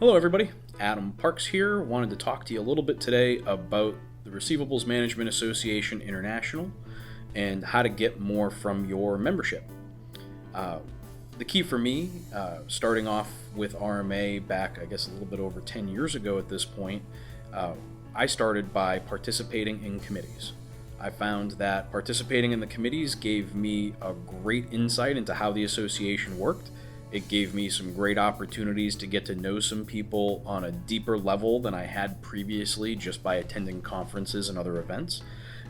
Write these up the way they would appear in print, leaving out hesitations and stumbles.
Hello everybody, Adam Parks here. Wanted to talk to you a little bit today about the Receivables Management Association International and how to get more from your membership. The key for me, starting off with RMA back, I guess a little bit over 10 years ago at this point, I started by participating in committees. I found that participating in the committees gave me a great insight into how the association worked. It gave me some great opportunities to get to know some people on a deeper level than I had previously just by attending conferences and other events.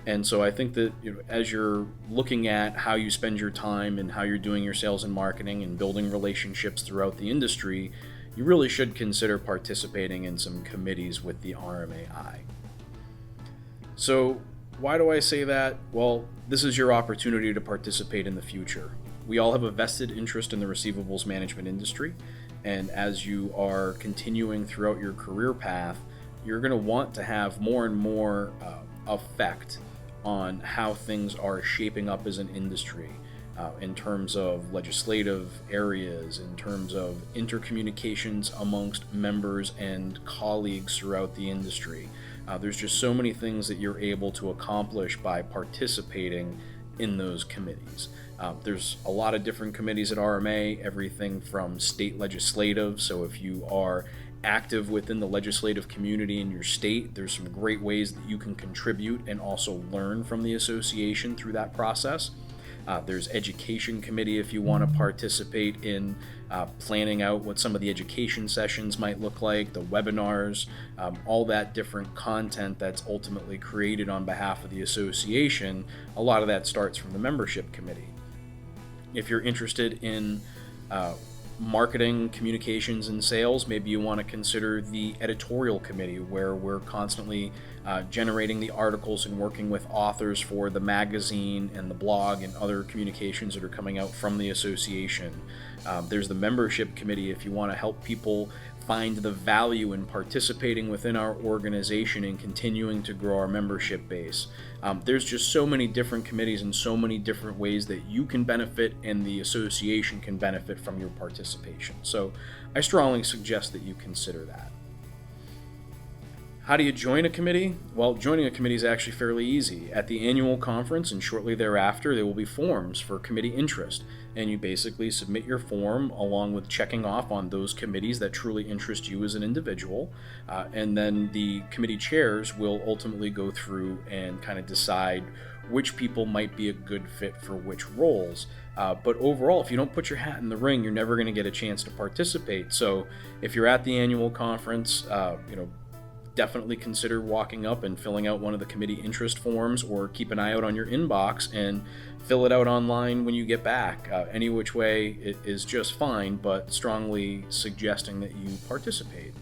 And so I think that as you're looking at how you spend your time and how you're doing your sales and marketing and building relationships throughout the industry, you really should consider participating in some committees with the RMAI. So why do I say that? Well, this is your opportunity to participate in the future. We all have a vested interest in the receivables management industry, and as you are continuing throughout your career path, you're going to want to have more and more effect on how things are shaping up as an industry in terms of legislative areas, in terms of intercommunications amongst members and colleagues throughout the industry. There's just so many things that you're able to accomplish by participating in those committees. There's a lot of different committees at RMA, everything from state legislative. So if you are active within the legislative community in your state, there's some great ways that you can contribute and also learn from the association through that process. There's education committee if you want to participate in planning out what some of the education sessions might look like, the webinars, all that different content that's ultimately created on behalf of the association. A lot of that starts from the membership committee. If you're interested in marketing, communications, and sales, maybe you want to consider the editorial committee, where we're constantly generating the articles and working with authors for the magazine and the blog and other communications that are coming out from the association. There's the membership committee if you want to help people find the value in participating within our organization and continuing to grow our membership base. There's just so many different committees and so many different ways that you can benefit and the association can benefit from your participation. So I strongly suggest that you consider that. How do you join a committee? Well, joining a committee is actually fairly easy. At the annual conference and shortly thereafter, there will be forms for committee interest, and you basically submit your form along with checking off on those committees that truly interest you as an individual, and then the committee chairs will ultimately go through and kind of decide which people might be a good fit for which roles. But overall, if you don't put your hat in the ring, you're never going to get a chance to participate. So if you're at the annual conference, definitely consider walking up and filling out one of the committee interest forms, or keep an eye out on your inbox and fill it out online when you get back. Any which way it is just fine, but strongly suggesting that you participate.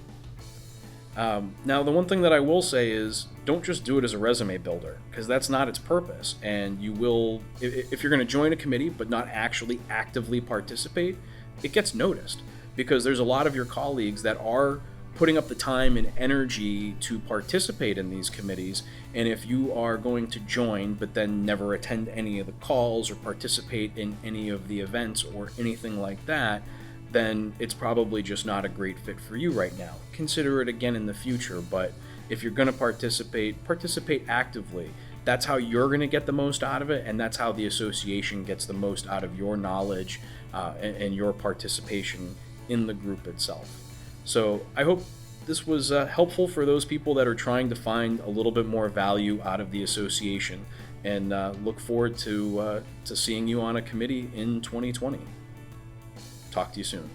Now, the one thing that I will say is don't just do it as a resume builder, because that's not its purpose. And you will, if you're going to join a committee but not actually actively participate, it gets noticed, because there's a lot of your colleagues that are putting up the time and energy to participate in these committees, and if you are going to join but then never attend any of the calls or participate in any of the events or anything like that, then it's probably just not a great fit for you right now. Consider it again in the future, but if you're going to participate actively. That's how you're going to get the most out of it, and that's how the association gets the most out of your knowledge and your participation in the group itself. So I hope this was helpful for those people that are trying to find a little bit more value out of the association, and look forward to seeing you on a committee in 2020. Talk to you soon.